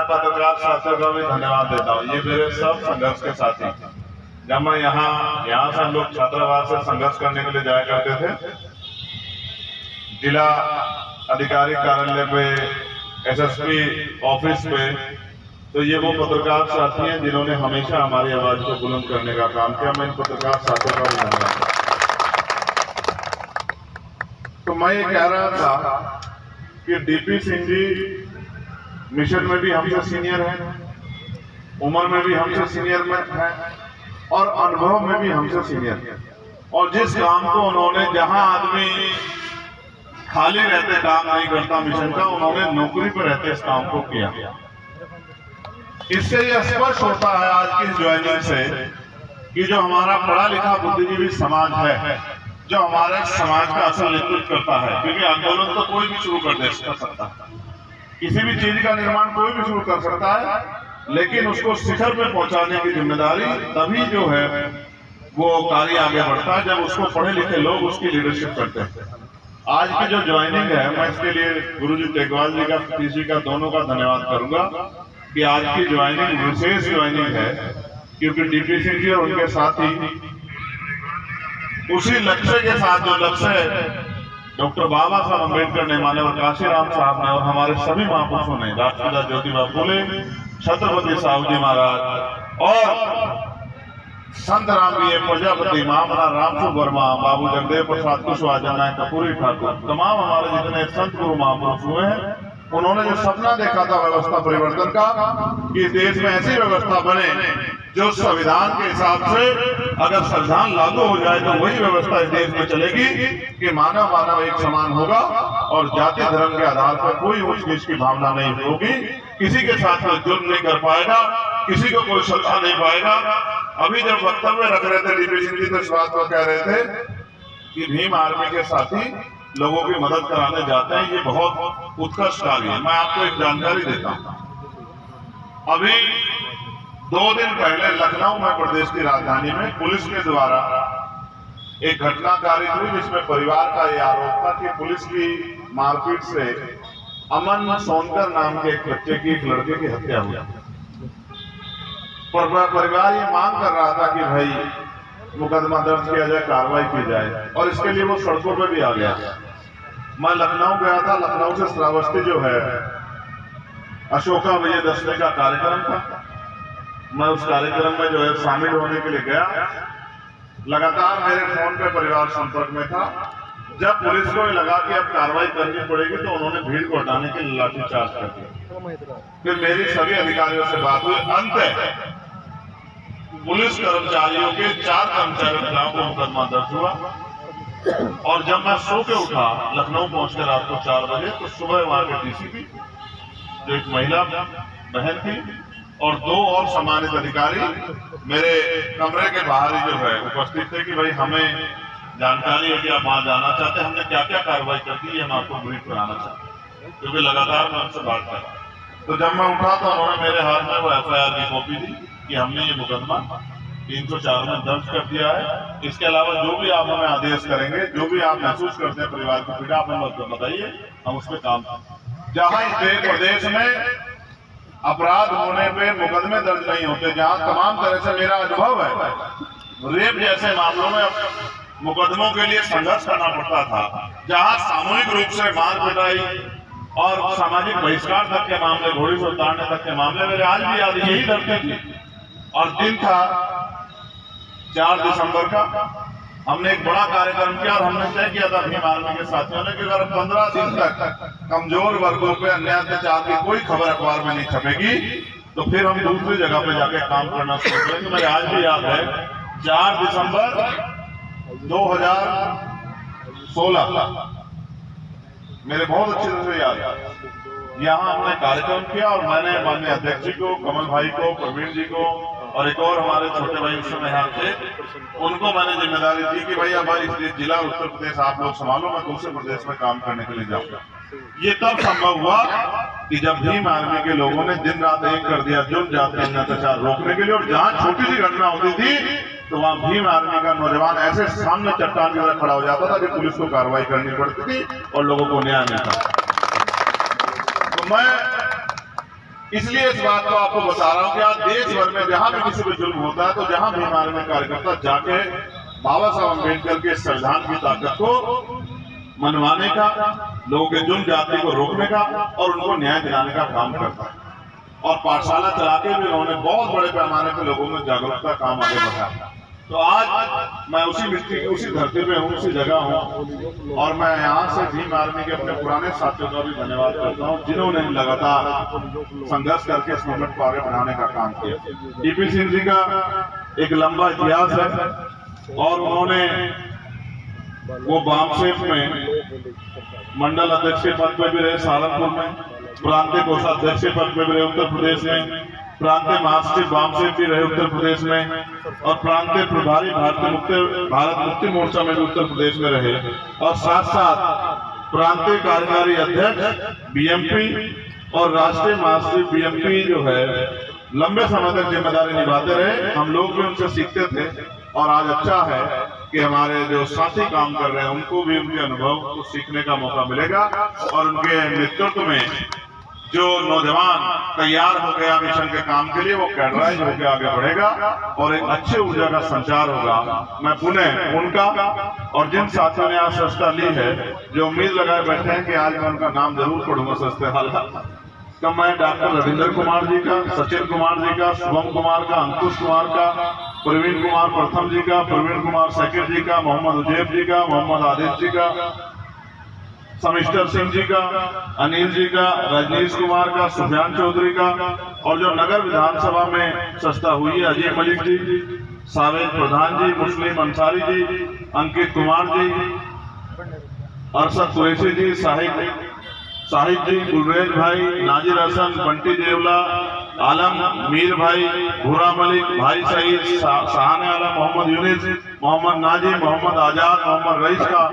मैं पत्रकार साथियों का भी धन्यवाद देता हूँ। ये मेरे सब संघर्ष के साथी। जब मैं यहाँ से हम लोग छात्रावास से संघर्ष करने के लिए जाया करते थे, जिला अधिकारी कार्यालय पे, एसएसपी ऑफिस पे, तो ये वो पत्रकार साथी हैं जिन्होंने हमेशा हमारी आवाज को बुलंद करने का काम किया। मैं इन पत्रकार साथियों का भी धन्यवाद। तो मैं ये कह रहा था कि डीपी सिंह जी मिशन में भी हमसे सीनियर हैं, उम्र में भी हमसे सीनियर हैं और अनुभव में भी हमसे सीनियर हैं। और जिस काम को उन्होंने, जहां आदमी खाली रहते काम नहीं करता मिशन का, उन्होंने नौकरी पर रहते इस काम को किया। इससे यह स्पष्ट होता है आज की ज्वाइनिंग से कि जो हमारा पढ़ा लिखा बुद्धिजीवी समाज है, जो हमारे समाज का असल नेतृत्व करता है, क्योंकि आंदोलन तो कोई भी शुरू कर सकता है, किसी भी चीज का निर्माण कोई भी शुरू कर सकता है, लेकिन उसको शिखर पे पहुंचाने की जिम्मेदारी तभी जो है वो कार्य आगे बढ़ता है जब उसको पढ़े लिखे लोग उसकी लीडरशिप करते हैं। आज की जो ज्वाइनिंग है, मैं इसके लिए गुरुजी टेकवाल जी का, सतीश जी का, दोनों का धन्यवाद करूंगा कि आज की ज्वाइनिंग विशेष ज्वाइनिंग है, क्योंकि डीपी सिंह जी और उनके साथी उसी लक्ष्य के साथ, जो लक्ष्य डॉक्टर बाबा साहब अम्बेडकर ने, माननीय काशीराम साहब ने और हमारे सभी महापुरुषों ने, राष्ट्रपिता ज्योतिबा फुले, छत्रपति साहू जी महाराज और संत रामवीर प्रजापति, महामना रामसु वर्मा, बाबू जगदेव प्रसाद कुशवाहा, जननायक कपूरी ठाकुर, तमाम हमारे जितने संत गुरु महापुरुष हुए हैं, उन्होंने जो सपना देखा था व्यवस्था परिवर्तन का, कि देश में ऐसी व्यवस्था बने जो संविधान के हिसाब से अगर संविधान लागू हो जाए तो वही व्यवस्था इस देश में चलेगी कि मानव मानव एक समान होगा और जाति धर्म के आधार पर कोई ऊंच नीच की भावना नहीं होगी, किसी के साथ कोई जुर्म नहीं कर पाएगा, किसी को कोई सजा नहीं पाएगा। अभी जब वक्तव्य रख रहे थे डीपी सिंह जी, तो इस बात को कह रहे थे कि भीम आर्मी के साथी लोगों की मदद कराने जाते हैं, ये बहुत उत्कृष्ट कार्य है। मैं आपको एक जानकारी देता हूं। अभी 2 दिन पहले लखनऊ में, प्रदेश की राजधानी में, पुलिस के द्वारा एक घटना कारित हुई जिसमें परिवार का यह आरोप था कि पुलिस की मारपीट से अमन सोनकर नाम के एक बच्चे की, एक लड़के की हत्या हुई। परिवार ये मांग कर रहा था कि भाई मुकदमा दर्ज किया जाए, कार्रवाई की जाए, और इसके लिए वो सड़कों पर भी आ गया। मैं लखनऊ गया था। लखनऊ से श्रावस्ती जो है, अशोका विजयदशमी का कार्यक्रम था। मैं उस कार्यक्रम में जो है शामिल होने के लिए गया। लगातार मेरे फोन पे परिवार संपर्क में था। जब पुलिस को लगा कि अब कार्रवाई करनी पड़ेगी तो उन्होंने भीड़ को हटाने के लिए लाठीचार्ज कर दिया। फिर मेरी सभी अधिकारियों से बात हुई। अंत पुलिस कर्मचारियों के 4 कर्मचारियों के खिलाफ मुकदमा दर्ज हुआ। और जब मैं सो के उठा लखनऊ पहुंचकर रात को 4 बजे, तो सुबह वहां के डीसीपी, जो एक महिला बहन थी, और 2 और सम्मानित अधिकारी मेरे कमरे के बाहर ही जो है उपस्थित थे कि भाई हमें जानकारी है कि आप वहां जाना चाहते हैं, हमने क्या क्या कार्रवाई कर दी है, हम आपको ब्रीफ कराना चाहते हैं, क्योंकि लगातार मैं उनसे बात कर रहा। तो जब मैं उठा तो उन्होंने मेरे हाथ में वो FIR की कॉपी दी कि हमने ये मुकदमा 304 में दर्ज कर दिया है। इसके अलावा जो भी आप हमें आदेश करेंगे, जो भी आप महसूस करते हैं परिवार की पीड़ा, आप हमें बताइए, हम उस पर काम करें। जहां इस प्रदेश में अपराध होने पे मुकदमे दर्ज नहीं होते, जहां तमाम तरह से मेरा अनुभव है, रेप जैसे मामलों में मुकदमों के लिए संघर्ष करना पड़ता था, जहां सामूहिक रूप से मार पिटाई और सामाजिक बहिष्कार तक के मामले, घोड़ी से उतारने तक के मामले मेरे आज भी याद, यही धरती थी। और दिन था 4 दिसंबर का। हमने एक बड़ा कार्यक्रम किया और हमने तय किया था भीम आर्मी के साथियों ने कि अगर 15 दिन तक कमजोर वर्गों पे अन्याय अत्याचार की कोई खबर अखबार में नहीं छपेगी तो फिर हम दूसरी जगह पे जाके काम करना शुरू करेंगे। मुझे आज भी याद है 4 दिसंबर 2016, मेरे बहुत अच्छे से याद है। यहाँ हमने कार्यक्रम किया और मैंने माननीय अध्यक्ष जी को, कमल भाई को, प्रवीण जी को और एक और हमारे छोटे भाई उस समय यहाँ थे, उनको मैंने जिम्मेदारी दी कि भाई अब इस जिला उत्तर प्रदेश आप लोग संभालो, मैं दूसरे प्रदेश में काम करने के लिए जाऊंगा। ये तब संभव हुआ कि जब भीम आर्मी के लोगों ने दिन रात एक कर दिया जुर्म जाति अत्याचार रोकने के लिए। और जहां छोटी सी घटना होती थी तो वहां भीम आर्मी का नौजवान ऐसे सामने चट्टान की तरह खड़ा हो जाता था कि पुलिस को कार्रवाई करनी पड़ती थी और लोगों को न्याय मिलता। तो मैं इसलिए इस बात को आपको बता रहा हूं कि आज देश भर में जहां भी किसी पे जुल्म होता है तो जहां भीम आर्मी कार्यकर्ता जाके बाबा साहब अम्बेडकर के संविधान की ताकत को मनवाने का, लोगों के जुल्म जाति को रोकने का और उनको न्याय दिलाने का काम करता है। और पाठशाला चला के भी उन्होंने बहुत बड़े पैमाने पर लोगों में जागरूकता काम आगे बढ़ाया। तो आज मैं उसी मिट्टी की उसी धरती पे हूँ, उसी जगह हूँ, और मैं यहाँ से भीम आर्मी के अपने पुराने साथियों का भी धन्यवाद करता हूँ जिन्होंने लगातार संघर्ष करके इस मूवमेंट को आगे बढ़ाने का काम किया। टीपी सिंह जी का एक लंबा इतिहास है और उन्होंने वो बामसेफ में मंडल अध्यक्ष के पद पर भी रहे सालनपुर में, प्रांतीय कोषाध्यक्ष के पद पर भी रहे उत्तर प्रदेश में, प्रांतीय महासचिव बामसेफ भी रहे उत्तर प्रदेश में, और प्रांतीय प्रभारी भारत मुक्ति मोर्चा में भी उत्तर प्रदेश में रहे, और साथ साथ प्रांतीय कार्यकारी अध्यक्ष बीएमपी और राष्ट्रीय महासचिव बीएमपी जो है लंबे समय तक जिम्मेदारी निभाते रहे। हम लोग भी उनसे सीखते थे और आज अच्छा है कि हमारे जो साथी काम कर रहे हैं उनको भी उनके अनुभव को सीखने का मौका मिलेगा और उनके नेतृत्व में जो नौजवान तैयार हो गया मिशन के काम के लिए वो कैडराइज होकर आगे बढ़ेगा और एक अच्छे ऊर्जा का संचार होगा। मैं पुनः उनका और जिन साथियों ने आज सस्ता ली है, जो उम्मीद लगाए बैठे हैं कि आज मैं उनका नाम जरूर पढ़ूंगा सस्ते वाला, तो मैं डॉक्टर रविंद्र कुमार जी का, सचिन कुमार जी का, शुभम कुमार का, अंकुश कुमार का, प्रवीण कुमार प्रथम जी का, प्रवीण कुमार सेकेंड जी का, मोहम्मद उजैब जी का, मोहम्मद आदित्य जी का, समिस्टर सिंह जी का, अनिल जी का, रजनीश कुमार का, सुफियान चौधरी का, और जो नगर विधानसभा में सस्ता हुई है अजीब मलिक जी, सावेद प्रधान जी, मुस्लिम अंसारी जी, अंकित कुमार जी, अरशद कुरैशी जी, साहिद जी, गुलरेज भाई, नाजिर हसन, बंटी देवला, आलम, मीर भाई, भूरा मलिक, भाई सईद, शाहान आलम, मोहम्मद यूनिस, मोहम्मद नाजी, मोहम्मद आजाद, मोहम्मद रईस का,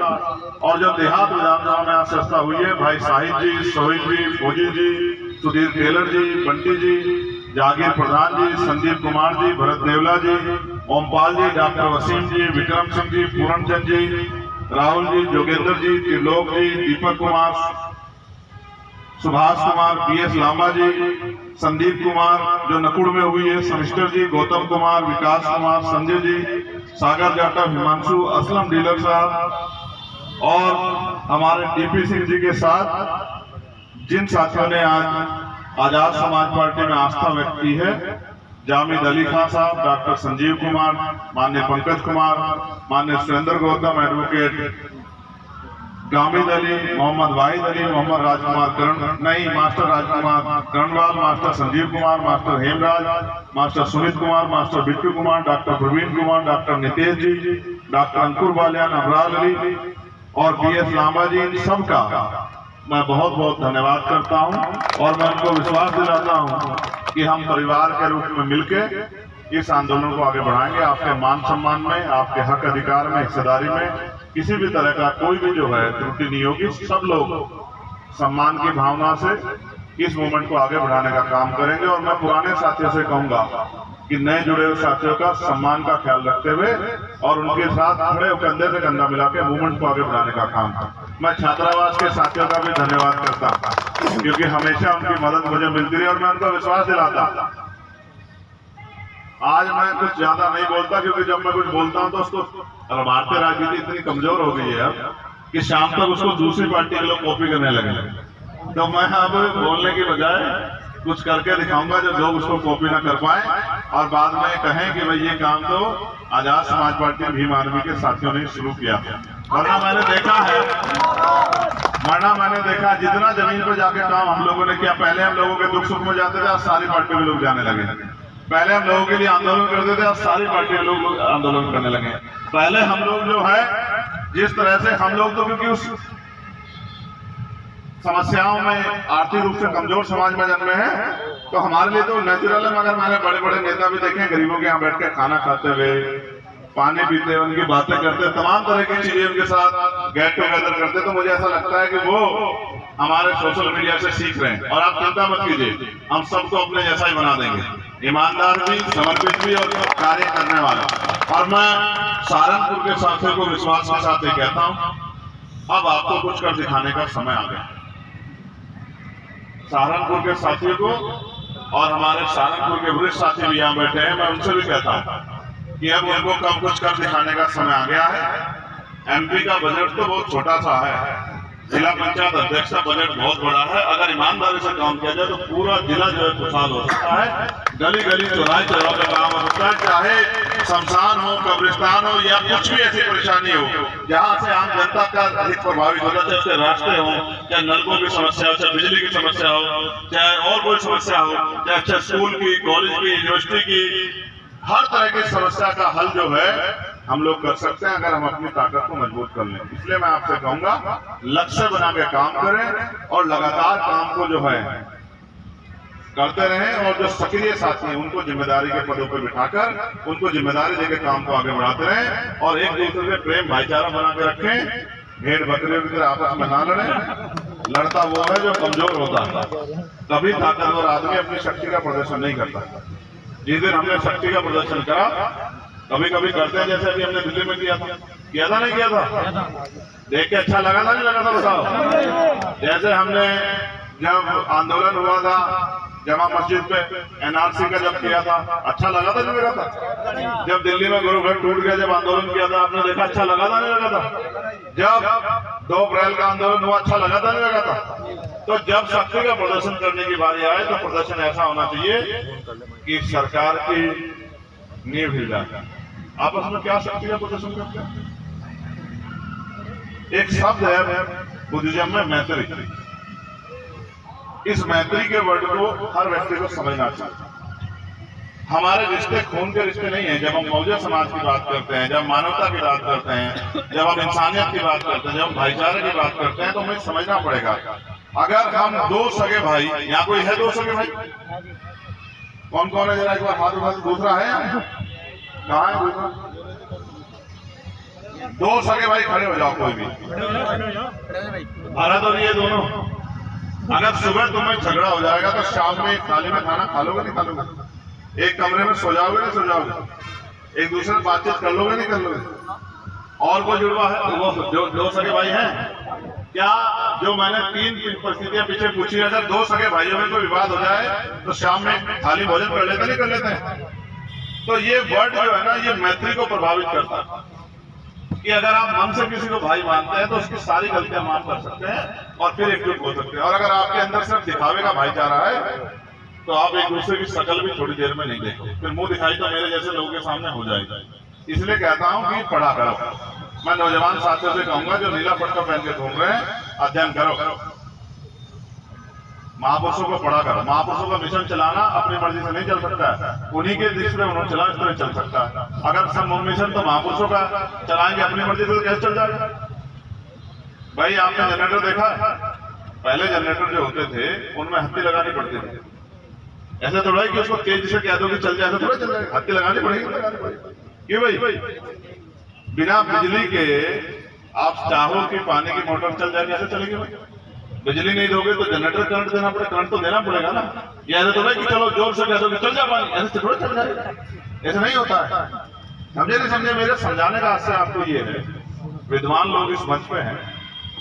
और जो देहात विधानसभा में आज सस्ता हुई है भाई साहिद जी, सोहिब जी, फौजी जी, सुधीर टेलर जी, बंटी जी, जागीर प्रधान जी, संदीप कुमार जी, भरत देवला जी, ओमपाल जी, डॉक्टर वसीम जी, विक्रम सिंह जी, पूरणचंद जी, राहुल जी, जोगेंद्र जी, त्रिलोक जी, दीपक कुमार, सुभाष कुमार, बीएस लांबा जी, संदीप कुमार जो नकुड़ में हुई है, समिस्टर जी, गौतम कुमार, विकास कुमार, संजय जी, सागर जाटव, हिमांशु, असलम डीलर साहब, और हमारे टीपी सिंह जी के साथ जिन साथियों ने आज आजाद समाज पार्टी में आस्था व्यक्त की है, जामिद अली खान साहब, डॉक्टर संजीव कुमार, माननीय पंकज कुमार, माननीय Surendra Gautam, advocate Gamid Ali, Mohammad Wahid Ali, Mohammad Rajkumar master Rajkumar Karnwal, master Sanjeev Kumar, master Hemraj, master Sumit Kumar, master Bittu Kumar, doctor Praveen Kumar, doctor Nitesh ji, doctor Ankur Baliyan, Amraj Ali और बीएस लांबा जी, सबका मैं बहुत बहुत धन्यवाद करता हूं और मैं उनको विश्वास दिलाता हूं कि हम परिवार के रूप में मिलकर इस आंदोलन को आगे बढ़ाएंगे। आपके मान सम्मान में, आपके हक अधिकार में, हिस्सेदारी में किसी भी तरह का कोई भी जो है त्रुटि नहीं होगी। सब लोग सम्मान की भावना से इस मूवमेंट को आगे बढ़ाने का काम करेंगे और मैं पुराने साथियों से कहूंगा कि नए जुड़े हुए साथियों का सम्मान का ख्याल रखते हुए और उनके साथ खड़े कंधे से कंधा मिला के मूवमेंट को आगे बढ़ाने का काम करें। मैं छात्रावास के साथियों का भी धन्यवाद करता हूं क्योंकि हमेशा उनकी मदद मुझे मिलती रही और मैं उनको विश्वास दिलाता। आज मैं कुछ ज्यादा नहीं बोलता क्योंकि जब मैं कुछ बोलता हूं तो उसको भारतीय राजनीति इतनी कमजोर हो गई है कि शाम तक उसको दूसरी पार्टी के लोग कॉपी करने लगे। तो मैं अब बोलने की बजाय कुछ करके दिखाऊंगा जो लोग उसको कॉपी ना कर पाए और बाद में कहें कि भाई ये काम तो आजाद समाज पार्टी भीम आर्मी के साथियों ने शुरू किया। वरना मैंने देखा जितना जमीन पर जाके काम हम लोगों ने किया। पहले हम लोगों के दुख सुख में जाते थे, आज सारी पार्टी के लोग जाने लगे। पहले हम लोगों के लिए आंदोलन करते थे, आज सारी पार्टी के लोग आंदोलन करने लगे। पहले हम लोग जो है जिस तरह से हम लोग तो क्योंकि उस समस्याओं में आर्थिक रूप से कमजोर समाज में जन्मे हैं तो हमारे लिए तो नेचुरल है। मगर मैंने बड़े बड़े नेता भी देखे गरीबों के यहाँ बैठ के खाना खाते हुए, पानी पीते हुए, उनकी बातें करते, तमाम तरह की चीजें उनके साथ गेट टुगेदर करते। तो मुझे ऐसा लगता है कि वो हमारे सोशल मीडिया से सीख रहे हैं। और आप चिंता मत कीजिए, हम सबको अपने जैसा ही बना देंगे, ईमानदार भी, समर्पित भी और कार्य करने वाला। और मैं सहारनपुर के साथियों को विश्वास के साथ ही कहता हूं, अब आपको कुछ कर दिखाने का समय आ गया। सहारनपुर के साथियों को और हमारे सहारनपुर के वरिष्ठ साथी भी यहाँ बैठे हैं, मैं उनसे भी कहता हूँ कि अब उनको कम कुछ कर दिखाने का समय आ गया है। एमपी का बजट तो बहुत छोटा सा है, जिला पंचायत अध्यक्ष का बजट बहुत बड़ा है। अगर ईमानदारी से काम किया जाए तो पूरा जिला जो है खुशहाल हो सकता है। गली गली चौराहे चौराहे पे काम हो सकता है, चाहे शमशान हो, कब्रिस्तान हो या कुछ भी ऐसी परेशानी हो जहाँ से आम जनता का अधिक प्रभावित होता है, चाहे उसके रास्ते हो, चाहे नलकों की समस्या हो, चाहे बिजली की समस्या हो, चाहे और कोई समस्या हो, चाहे अच्छा स्कूल की, कॉलेज की, यूनिवर्सिटी की, हर तरह की समस्या का हल जो है हम लोग कर सकते हैं अगर हम अपनी ताकत को मजबूत कर लें। इसलिए मैं आपसे कहूंगा लक्ष्य बना के काम करें और लगातार काम को जो है करते रहें, और जो सक्रिय साथी हैं उनको जिम्मेदारी के पदों पर बिठाकर उनको जिम्मेदारी देकर काम को आगे बढ़ाते रहें, और एक दूसरे से प्रेम भाईचारा बना के रखें। भेड़ बकरियों की तरह आपस में ना लड़ें। लड़ता वो है जो कमजोर होता है। कभी ताकतवर आदमी अपनी शक्ति का प्रदर्शन नहीं करता। जिस दिन हमने शक्ति का प्रदर्शन करा, कभी कभी करते हैं जैसे अभी हमने दिल्ली में किया था नहीं किया था, देख के अच्छा लगा था नहीं लगा था बताओ। जैसे हमने जब आंदोलन हुआ था जमा मस्जिद पे एनआरसी का जब किया था, अच्छा लगा था नहीं लगा था। जब दिल्ली में गुरु घर टूट गया, जब आंदोलन किया था, आपने देखा अच्छा लगा था नहीं लगा था। जब 2 अप्रैल का आंदोलन हुआ, अच्छा लगा था नहीं लगा था। तो जब शक्ति का प्रदर्शन करने की बारी आए तो प्रदर्शन ऐसा होना चाहिए कि सरकार की नींव हिल जाए। आपस में क्या शक्ति का प्रदर्शन करते हैं? एक शब्द है बुद्धिज्म में मैत्री। इस मैत्री के वर्ड को हर व्यक्ति को समझना चाहिए। हमारे रिश्ते खून के रिश्ते नहीं है। जब हम मौजूदा समाज की बात करते हैं, जब मानवता की बात करते हैं, जब हम इंसानियत की बात करते हैं, जब हम भाईचारे की बात करते हैं, तो हमें समझना पड़ेगा अगर हम 2 सगे भाई, यहाँ कोई है 2 सगे भाई? कौन कौन है जरा एक बार हाथ उठा। दूसरा है? कहाँ है दूसरा? 2 सगे भाई खड़े हो जाओ कोई भी। भारत और ये दोनों, अगर सुबह तुम्हें झगड़ा हो जाएगा तो शाम में एक थाली में खाना खा लोगे नहीं खा लोगे? एक कमरे में सो जाओगे नहीं सो जाओगे? एक दूसरे से बातचीत कर लोगे नहीं कर लोगे? और कोई जुड़वा है? वो जो 2 सगे भाई हैं क्या? जो मैंने 3 परिस्थितियां पीछे पूछी, अगर 2 सगे भाइयों में कोई विवाद हो जाए तो शाम में थाली भोजन कर लेते नहीं कर लेते हैं? तो ये वर्ड जो है ना, ये मैत्री को प्रभावित करता है कि अगर आप मन से किसी को भाई मानते हैं तो उसकी सारी गलतियां माफ कर सकते हैं और फिर एकजुट हो सकते हैं। और अगर आपके अंदर सिर्फ दिखावे का भाईचारा है तो आप एक दूसरे की शकल भी थोड़ी देर में नहीं देखोगे, फिर मुंह दिखाई तो मेरे जैसे लोगों के सामने हो जाएगा। इसलिए कहता हूं कि पढ़ा करो। मैं नौजवान साथियों से कहूंगा जो नीला पट्टा पहन के घूम रहे हैं, अध्ययन करो, महापुरुषों को पढ़ा करो। महापुरुषों का मिशन चलाना अपनी मर्जी से नहीं चल सकता है, उन्हीं के जिस तरह उन्होंने चला इस तरह चल सकता है। अगर सब मिशन तो महापुरुषों का चलाएंगे अपनी मर्जी से तो कैसे चल जाएगा? भाई आपने जनरेटर देखा? पहले जनरेटर जो होते थे उनमें हत्ती लगानी पड़ती थी। ऐसा थोड़ा है कि उसको तेज से कह दो कि चल जाए, ऐसा थोड़ा चल जाएगा। हत्ती लगानी पड़ेगी। क्यों भाई? बिना बिजली के आप चाहो कि पानी की मोटर चल जाएगी, ऐसे चलेगी भाई? बिजली नहीं दोगे तो जनरेटर करंट देना पड़ेगा, करंट तो देना पड़ेगा ना। ये ऐसा थोड़ा कि चलो जोर से कह दो कि चल जा पानी, ऐसे थोड़ा चल जाएगा। ऐसा नहीं होता है। समझे नहीं समझे? मेरे समझाने का आशय आपको ये है, विद्वान लोग इस मंच पे हैं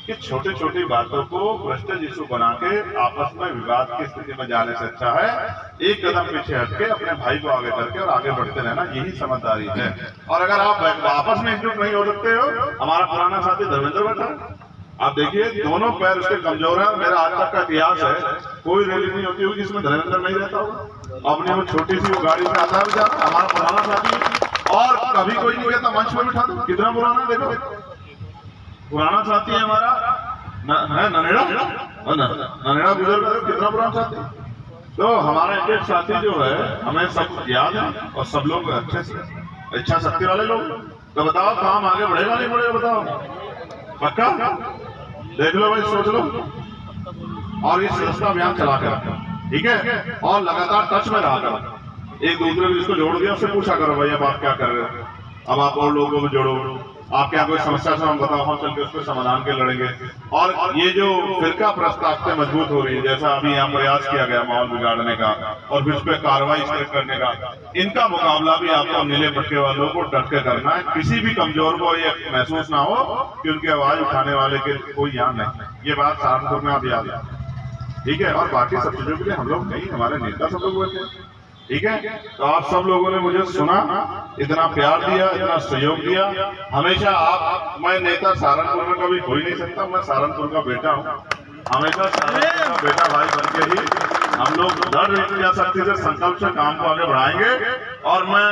कि छोटी छोटी बातों को भ्रष्ट यीशु बना के आपस में विवाद की स्थिति में जाने से अच्छा है एक कदम पीछे हटके अपने भाई को आगे करके और आगे बढ़ते रहना, यही समझदारी है। और अगर आप आपस में एकजुट नहीं हो सकते हो, हमारा पुराना साथी धर्मेंद्र बैठा, आप देखिए दोनों पैर उसके कमजोर है। मेरा आज तक का इतिहास है, कोई रैली नहीं होती होगी जिसमें धर्मेंद्र नहीं रहता होगा। अपनी वो छोटी सी वो गाड़ी में आता है हमारा पुराना साथी, और कभी कोई नहीं कहता मंच में बिठा दो। कितना पुराना देखो, पुराना साथी है हमारा ननेड़ा गुजर गया, कितना पुराना साथी। तो हमारा एक साथी जो है हमें सब याद है और सब लोग अच्छे से इच्छा शक्ति वाले लोग। तो बताओ काम आगे बढ़ेगा नहीं बढ़ेगा? बताओ पक्का? देख लो भाई, सोच लो और इस रास्ता अभियान चला कर, ठीक है? और लगातार टच में रहा करो, एक दूसरे को जिसको जोड़ दिया उससे पूछा करो भाई अब आप क्या कर रहे हो, अब आप और लोगों को जोड़ो, आपके यहाँ कोई समस्या से हम बताओ, हम चल के उसको समाधान के लड़ेंगे। और ये जो फिरका प्रस्ताव मजबूत हो रही है, जैसा अभी यहाँ प्रयास किया गया माहौल बिगाड़ने का और फिर उस पर कार्रवाई करने का, इनका मुकाबला भी आपको नीले पट्टे वालों को डट के करना है। किसी भी कमजोर को ये महसूस ना हो कि उनकी आवाज उठाने वाले के कोई यहाँ नहीं। ये बात सहारनपुर में आप याद है। ठीक है, और बाकी सब चीजों के लिए हम लोग नहीं, हमारे नेता सब लोग बैठे, ठीक है। तो आप सब लोगों ने मुझे सुना, इतना प्यार दिया, इतना सहयोग दिया हमेशा। आप, मैं नेता सहारनपुर में कभी हो ही नहीं सकता, मैं सहारनपुर का बेटा हूँ, हमेशा सहारनपुर का बेटा भाई बन के ही हम लोग दृढ़ इच्छाशक्ति से संकल्प से काम को आगे बढ़ाएंगे। और मैं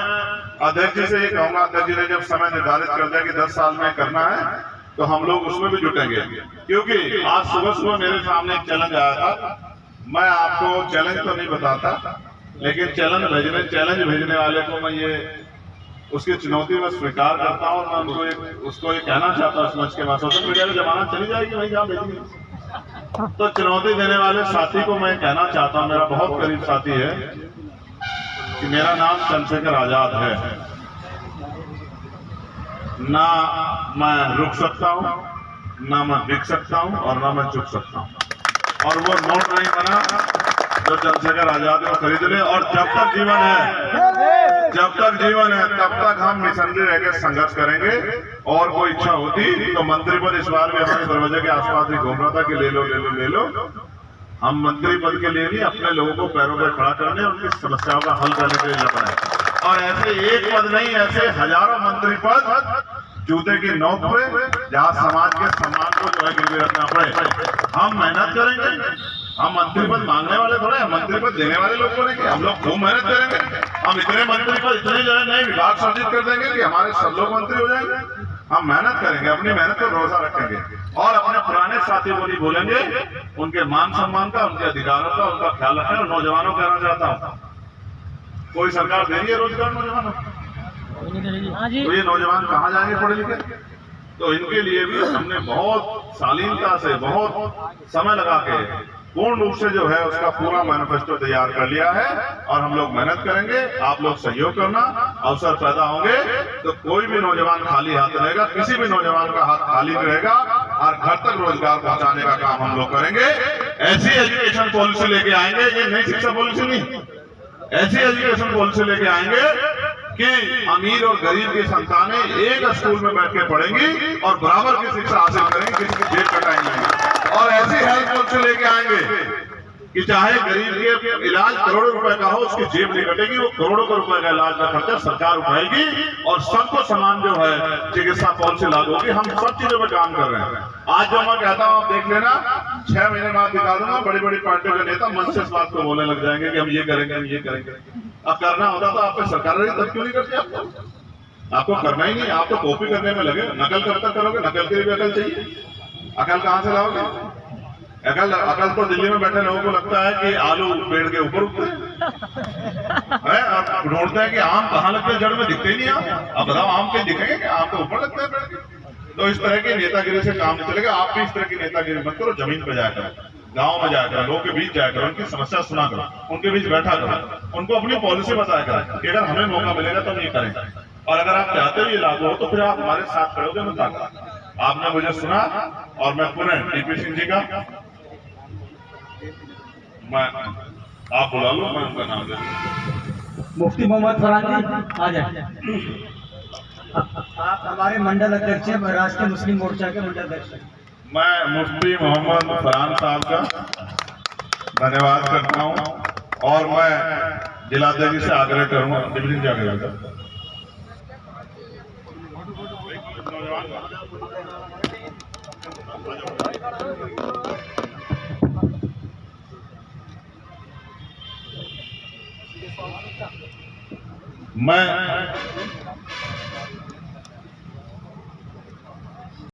अध्यक्ष जी से ये कहूंगा, अध्यक्ष जी ने जब समय निर्धारित कर दिया कि 10 साल में करना है, तो हम लोग उसमें भी जुटेंगे। क्योंकि आज सुबह सुबह मेरे सामने एक चैलेंज आया था, मैं आपको चैलेंज तो नहीं बताता, लेकिन चैलेंज भेजने वाले को मैं ये उसकी चुनौती में स्वीकार करता हूँ, और मैं उनको उसको ये कहना चाहता हूँ समझ के बाद, सोशल मीडिया में जमाना चली जाएगी वही जहाँ भेजेंगे। तो चुनौती देने वाले साथी को मैं कहना चाहता हूँ, मेरा बहुत करीब साथी है, कि मेरा नाम चंद्रशेखर आजाद है, ना मैं रुक सकता हूँ, ना मैं बिक सकता हूँ, और ना मैं चुप सकता हूँ। और वो नोट नहीं बना जो चंद्रशेखर आजाद को खरीद ले। और जब तक जीवन है तब तक हम निसंदेह रह के संघर्ष करेंगे। और कोई इच्छा होती तो मंत्री पद इस बार भी हमारे दरवाजे के आसपास ही घूम रहा था कि ले लो। हम मंत्री पद के लिए नहीं, अपने लोगों को पैरों पर खड़ा करने, उनकी समस्याओं का हल करने के लिए लड़ रहे हैं। और ऐसे एक पद नहीं, ऐसे हजारों मंत्री पद जूते की नोक पे, जहाँ समाज के सम्मान को जो है गिरवी रखना पड़े। हम मेहनत करेंगे, हम मंत्री पद मांगने वाले थोड़े, हम मंत्री पद देने वाले लोग बोलेंगे। हम लोग खूब मेहनत करेंगे, हम इतने मंत्री पद इतने जो है नए विभाग सृजित कर देंगे कि हमारे सब लोग मंत्री हो जाएंगे। हम मेहनत करेंगे, अपनी मेहनत पर भरोसा रखेंगे, और अपने पुराने साथियों को नहीं बोलेंगे, उनके मान सम्मान का, उनके अधिकारों का, उनका ख्याल रखें। और नौजवानों को कहना चाहता हूँ, कोई सरकार दे रही है रोजगार नौजवानों को, तो ये नौजवान कहाँ जाएंगे पढ़े लिखे? तो इनके लिए भी हमने बहुत शालीनता से, बहुत समय लगा के, पूर्ण रूप से जो है उसका पूरा मैनिफेस्टो तैयार कर लिया है। और हम लोग मेहनत करेंगे, आप लोग सहयोग करना, अवसर पैदा होंगे तो कोई भी नौजवान खाली हाथ रहेगा, किसी भी नौजवान का हाथ खाली नहीं रहेगा, और घर तक रोजगार पहुंचाने का काम हम लोग करेंगे। ऐसी एजुकेशन पॉलिसी लेके आएंगे, ये नई शिक्षा पॉलिसी नहीं, ऐसी एजुकेशन पॉलिसी लेके आएंगे कि अमीर और गरीब की संतानें एक स्कूल में बैठ के पढ़ेंगी और बराबर की शिक्षा हासिल करेंगी, किसी की जेब कटाएंगे। और ऐसी हेल्थ पॉलिसी लेके आएंगे कि चाहे गरीब के इलाज करोड़ों रुपए का हो, उसकी जेब नहीं कटेगी, वो करोड़ों का रुपए का इलाज का खर्चा सरकार उठाएगी। और सबको समान जो है चिकित्सा पॉलिसी लागू होगी। हम सब चीजों पर काम कर रहे हैं। आज जो मैं कहता हूँ आप देख लेना, 6 महीने बाद दिखा दूंगा, बड़ी बड़ी पार्टियों के नेता मन से इस बात को बोलने लग जाएंगे कि हम ये करेंगे, हम ये करेंगे। अब करना होता तो आप पे सरकार रही, तब क्यों नहीं करती? आपको करना ही नहीं, आप तो कॉपी करने में लगे। नकल कब तक करोगे? नकल के लिए भी अकल चाहिए। अकल कहाँ से लाओगे? अकल तो दिल्ली में बैठे लोगों को लगता है कि आलू पेड़ के ऊपर उगते हैं। आप ढूंढते हैं कि आम कहाँ लगते हैं, जड़ में दिखते ही नहीं। आप बताओ, आम कहीं दिखेंगे कि आम तो ऊपर लगते हैं पेड़ के? तो इस तरह की नेतागिरी से काम नहीं चलेगा। आप भी इस तरह की नेतागिरी मत करो, जमीन पे जाया करो, गांव में जाया करो, लोगों के बीच जाया करो, उनकी समस्या सुना करो, उनके बीच बैठा करो, उनको अपनी पॉलिसी बताया करो कि अगर हमें मौका मिलेगा तो हम ये करेंगे। और अगर आप चाहते हो ये लागू हो तो फिर आप हमारे साथ खड़े होगे। मैं ताकत, आपने मुझे सुना, और मैं पुनः टीपी सिंह जी का, मैं आप बुला लो, मैं उनका नाम दे दूं। मुफ्ती मोहम्मद फरहान जी आ जाए। आप हमारे मंडल अध्यक्ष हैं, राष्ट्रीय मुस्लिम मोर्चा के मंडल अध्यक्ष हैं। मैं मुफ्ती मोहम्मद फरहान साहब का धन्यवाद करता हूं, और मैं जिलाध्यक्ष से आग्रह करूंगा, डिवीजन से आग्रह करूंगा, मैं